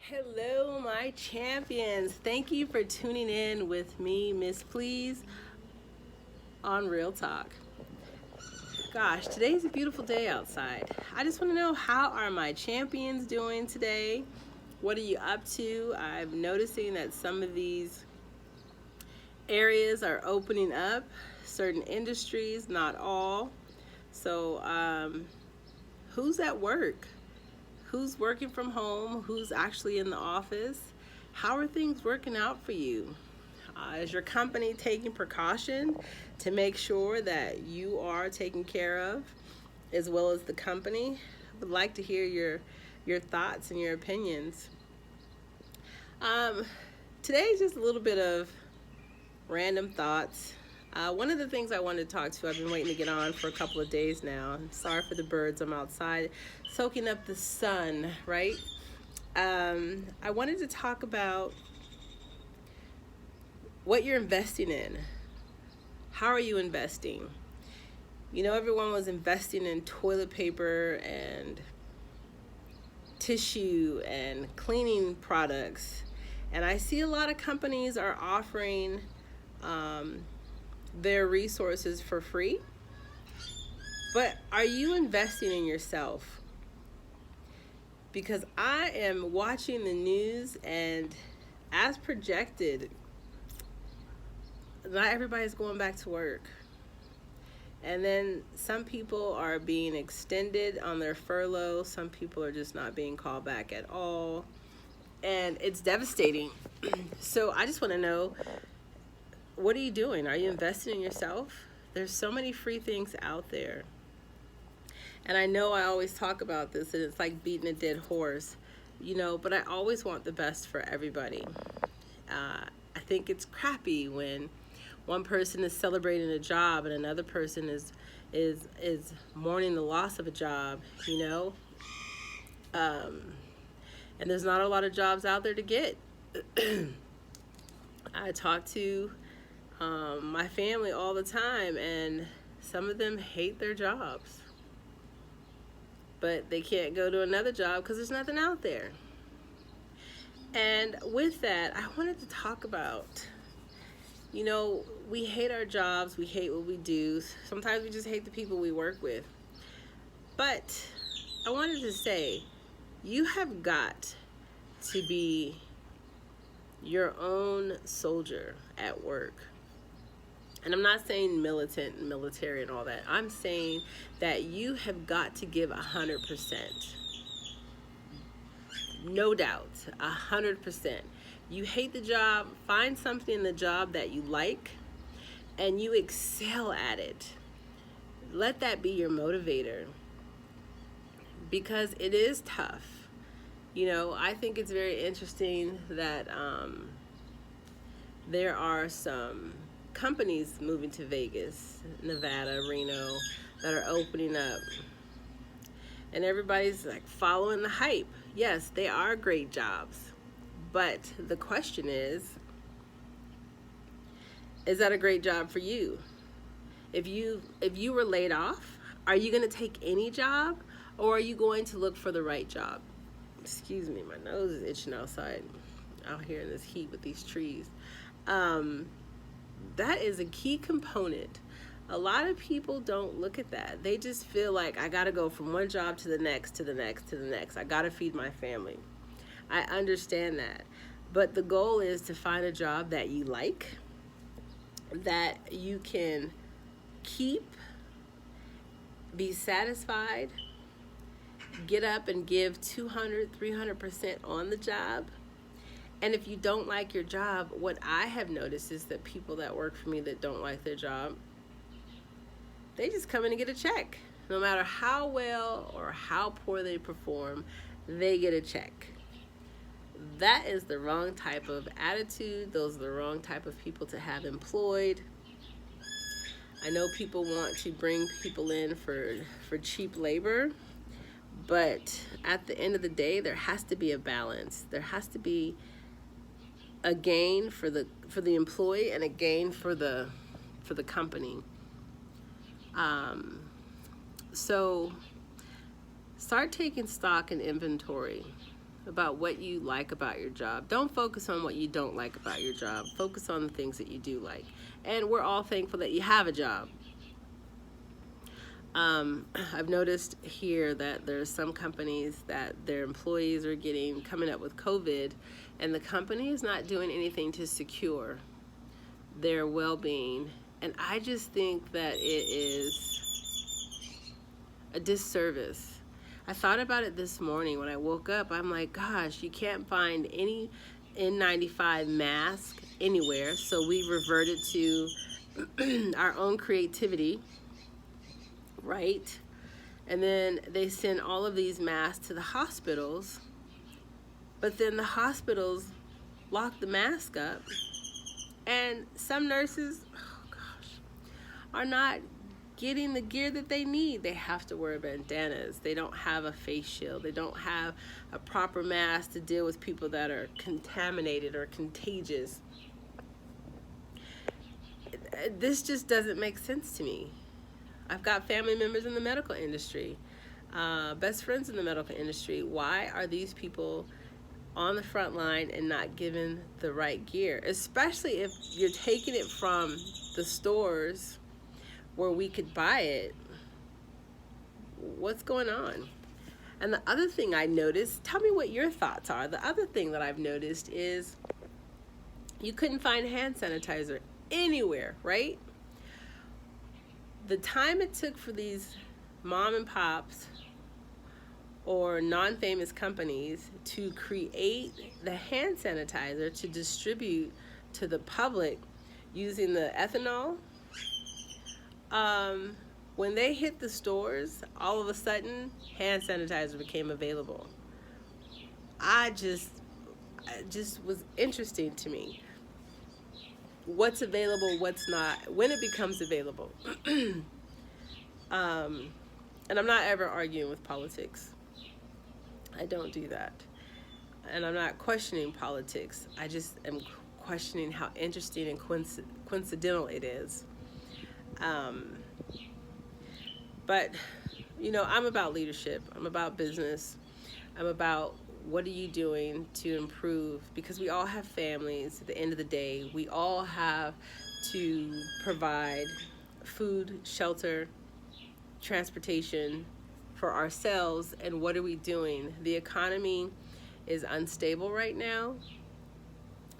Hello, my champions. Thank you for tuning in with me, Miss Please, on Real Talk. Gosh, today's a beautiful day outside. I just want to know, how are my champions doing today? What are you up to? I'm noticing that some of these areas are opening up, certain industries, not all. So, who's at work? Who's working from home? Who's actually in the office? How are things working out for you? Is your company taking precaution to make sure that you are taken care of, as well as the company? I would like to hear your thoughts and your opinions. Um, Today is just a little bit of random thoughts. One of the things I wanted to talk to, I've been waiting to get on for a couple of days now. I'm sorry for the birds. I'm outside soaking up the sun, right? I wanted to talk about what you're investing in. How are you investing? You know, everyone was investing in toilet paper and tissue and cleaning products. And I see a lot of companies are offering their resources for free. But are you investing in yourself? Because I am watching the news, and as projected, not everybody's going back to work. And then some people are being extended on their furlough. Some people are just not being called back at all. And it's devastating. So I just want to know, what are you doing? Are you investing in yourself? There's so many free things out there. And I know I always talk about this, and it's like beating a dead horse, but I always want the best for everybody. I think it's crappy when one person is celebrating a job and another person is mourning the loss of a job, and there's not a lot of jobs out there to get. I talk to my family all the time, and some of them hate their jobs, but they can't go to another job because there's nothing out there. And with that, I wanted to talk about, we hate our jobs, we hate what we do. Sometimes we just hate the people we work with. But I wanted to say, you have got to be your own soldier at work. And I'm not saying militant and military and all that. I'm saying that you have got to give 100%. No doubt, 100%. You hate the job, find something in the job that you like, and you excel at it. Let that be your motivator, because it is tough. I think it's very interesting that there are some companies moving to Vegas, Nevada, Reno, that are opening up. And everybody's like following the hype. Yes, they are great jobs. But the question is that a great job for you? If you were laid off, are you going to take any job, or are you going to look for the right job? Excuse me, my nose is itching outside, out here in this heat with these trees. That is a key component. A lot of people don't look at that. They just feel like, I got to go from one job to the next, to the next, to the next. I got to feed my family. I understand that. But the goal is to find a job that you like, that you can keep, be satisfied, get up and give 200, 300% on the job. And if you don't like your job, what I have noticed is that people that work for me that don't like their job, they just come in and get a check. No matter how well or how poor they perform, they get a check. That is the wrong type of attitude. Those are the wrong type of people to have employed. I know people want to bring people in for cheap labor, but at the end of the day, there has to be a balance. There has to be a gain for the employee and a gain for the company. So start taking stock and inventory about what you like about your job. Don't focus on what you don't like about your job. Focus on the things that you do like. And we're all thankful that you have a job. I've noticed here that there's some companies that their employees are coming up with COVID, and the company is not doing anything to secure their well-being. And I just think that it is a disservice. I thought about it this morning when I woke up. I'm like, gosh, you can't find any N95 mask anywhere. So we reverted to our own creativity, right? And then they send all of these masks to the hospitals, but then the hospitals lock the mask up, and some nurses, oh gosh, are not getting the gear that they need. They have to wear bandanas. They don't have a face shield. They don't have a proper mask to deal with people that are contaminated or contagious. This just doesn't make sense to me. I've got family members in the medical industry, best friends in the medical industry. Why are these people on the front line and not given the right gear? Especially if you're taking it from the stores where we could buy it. What's going on? And the other thing I noticed, tell me what your thoughts are. The other thing that I've noticed is you couldn't find hand sanitizer anywhere, right? The time it took for these mom and pops or non-famous companies to create the hand sanitizer to distribute to the public using the ethanol, when they hit the stores, all of a sudden hand sanitizer became available. It just was interesting to me. What's available, what's not, when it becomes available. And I'm not ever arguing with politics. I don't do that. And I'm not questioning politics. I just am questioning how interesting and coincidental it is. But, you know, I'm about leadership. I'm about business. I'm about what are you doing to improve? Because we all have families. At the end of the day, we all have to provide food, shelter, transportation for ourselves. And what are we doing? The economy is unstable right now.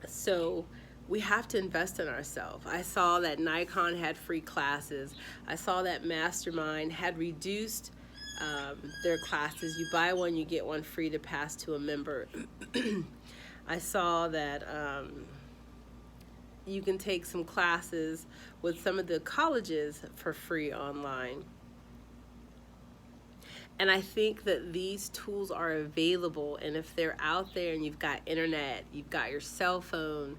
So we have to invest in ourselves. I saw that Nikon had free classes. I saw that Mastermind had reduced their classes. You buy one, you get one free to pass to a member. I saw that you can take some classes with some of the colleges for free online. And I think that these tools are available, and if they're out there and you've got internet, you've got your cell phone,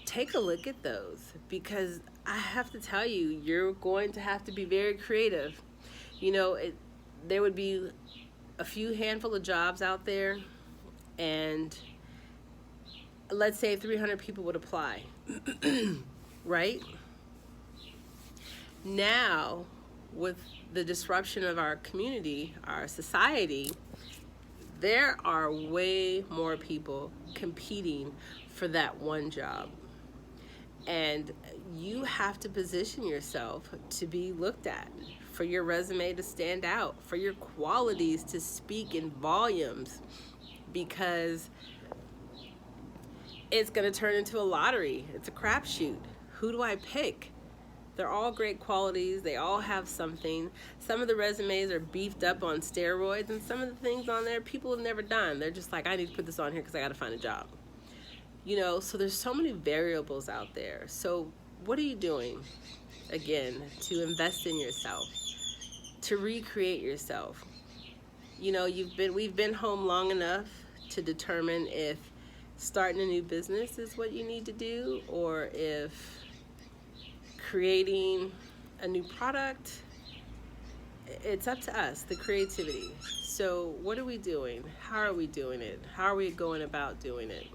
take a look at those, because I have to tell you, you're going to have to be very creative. You know, there would be a few handful of jobs out there, and let's say 300 people would apply, right? Now, with the disruption of our community, our society, there are way more people competing for that one job. And you have to position yourself to be looked at, for your resume to stand out, for your qualities to speak in volumes, because it's going to turn into a lottery. It's a crapshoot. Who do I pick? They're all great qualities. They all have something. Some of the resumes are beefed up on steroids, and some of the things on there people have never done. They're just like, I need to put this on here because I got to find a job. You know, so there's so many variables out there. So what are you doing, again, to invest in yourself, to recreate yourself? You know, we've been home long enough to determine if starting a new business is what you need to do, or if creating a new product. It's up to us, the creativity. So what are we doing? How are we doing it? How are we going about doing it?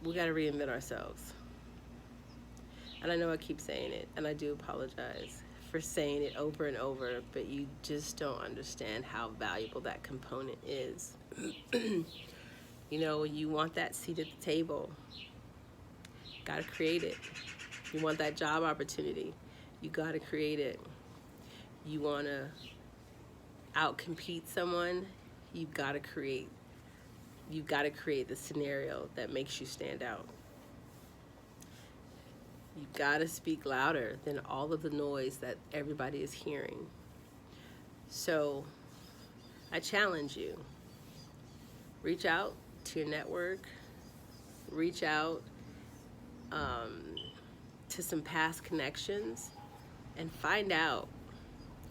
We got to reinvent ourselves. And I know I keep saying it, and I do apologize. for saying it over and over, but you just don't understand how valuable that component is. You know, you want that seat at the table, gotta create it. You want that job opportunity, you gotta create it. You wanna outcompete someone, you've gotta create the scenario that makes you stand out. You gotta speak louder than all of the noise that everybody is hearing. So I challenge you, reach out to your network, reach out to some past connections and find out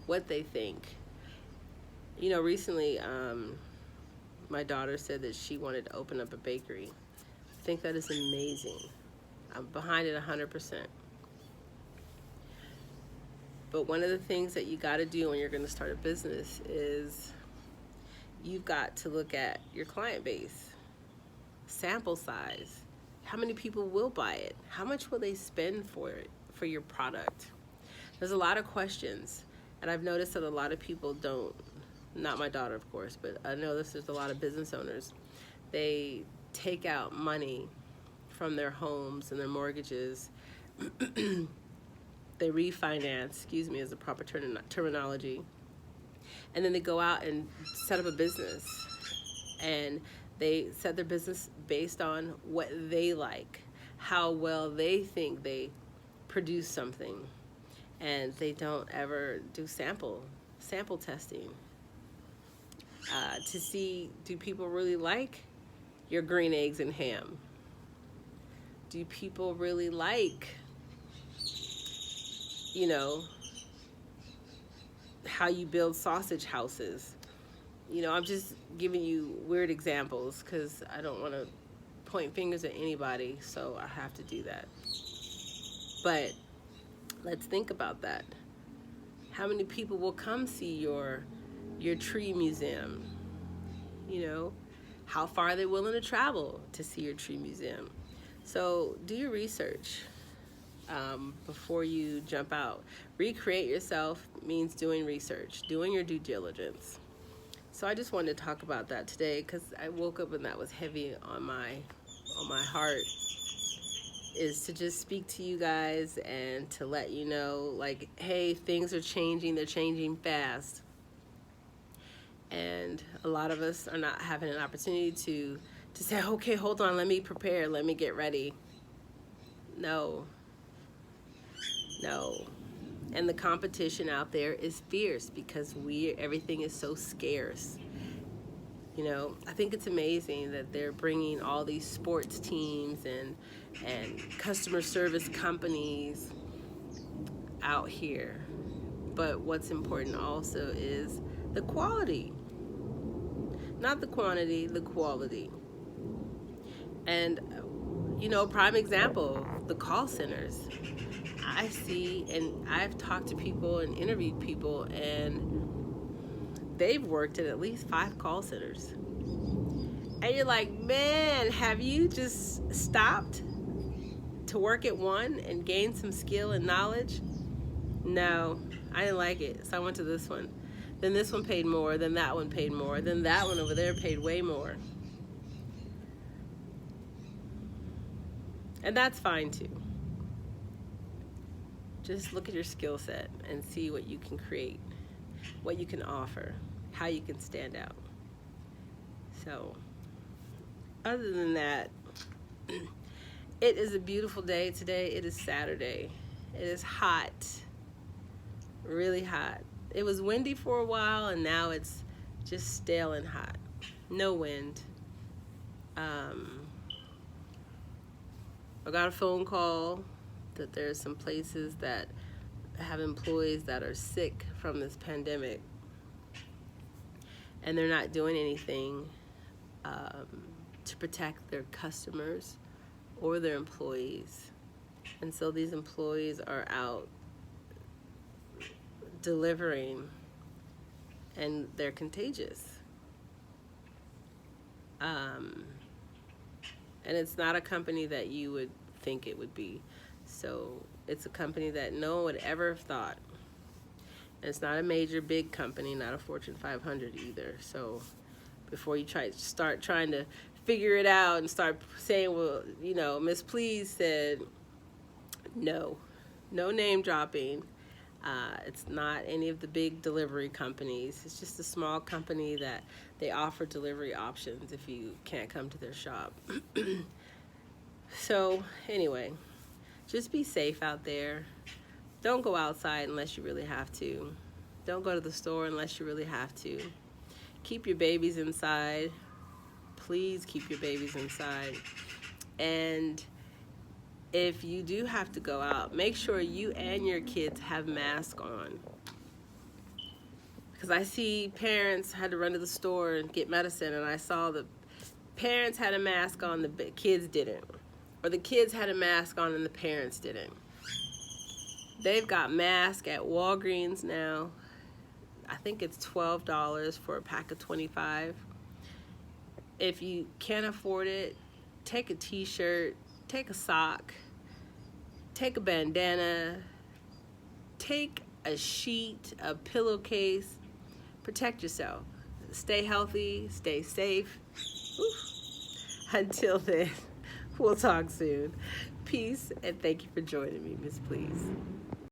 what they think. You know, recently my daughter said that she wanted to open up a bakery. I think that is amazing. I'm behind it 100%. But one of the things that you got to do when you're going to start a business is you've got to look at your client base, sample size. How many people will buy it? How much will they spend for it, for your product? There's a lot of questions, and I've noticed that a lot of people don't, not my daughter, of course, but I noticed there's a lot of business owners. They take out money from their homes and their mortgages. They refinance, excuse me, is the proper terminology. And then they go out and set up a business. And they set their business based on what they like, how well they think they produce something. And they don't ever do sample testing to see, do people really like your green eggs and ham? Do people really like, you know, how you build sausage houses? You know, I'm just giving you weird examples because I don't want to point fingers at anybody, so I have to do that. But let's think about that. How many people will come see your tree museum? You know, how far are they willing to travel to see your tree museum? So do your research before you jump out. Recreate yourself means doing research, doing your due diligence. So I just wanted to talk about that today because I woke up and that was heavy on my heart, is to just speak to you guys and to let you know, like, hey, things are changing, they're changing fast. And a lot of us are not having an opportunity to say, okay, hold on, let me prepare, let me get ready. No. And the competition out there is fierce because everything is so scarce. You know, I think it's amazing that they're bringing all these sports teams and customer service companies out here. But what's important also is the quality. Not the quantity, the quality. And, you know, prime example, the call centers. I see, and I've talked to people and interviewed people, and they've worked at least 5 call centers. And you're like, man, have you just stopped to work at one and gain some skill and knowledge? No, I didn't like it, so I went to this one. Then this one paid more, then that one paid more, then that one over there paid way more. And that's fine too. Just look at your skill set and see what you can create, what you can offer, how you can stand out. So, other than that, it is a beautiful day today. It is Saturday. It is hot, really hot. It was windy for a while, and now it's just stale and hot. No wind. I got a phone call that there's some places that have employees that are sick from this pandemic, and they're not doing anything to protect their customers or their employees. And so these employees are out delivering, and they're contagious. And it's not a company that you would think it would be. So it's a company that no one would ever have thought It's not a major big company, not a Fortune 500 either. So before you start trying to figure it out and start saying, well, you know, Miss Please said no, no name dropping. It's not any of the big delivery companies. It's just a small company that they offer delivery options if you can't come to their shop. So anyway, just be safe out there. Don't go outside unless you really have to. Don't go to the store unless you really have to. Keep your babies inside. Please keep your babies inside. And if you do have to go out, make sure you and your kids have masks on. Because I see parents had to run to the store and get medicine, and I saw the parents had a mask on, the kids didn't. Or the kids had a mask on and the parents didn't. They've got masks at Walgreens now. I think it's $12 for a pack of 25. If you can't afford it, take a t-shirt, take a sock, take a bandana, take a sheet, a pillowcase. Protect yourself. Stay healthy, stay safe. Oof. Until then, we'll talk soon. Peace, and thank you for joining me, Miss Please.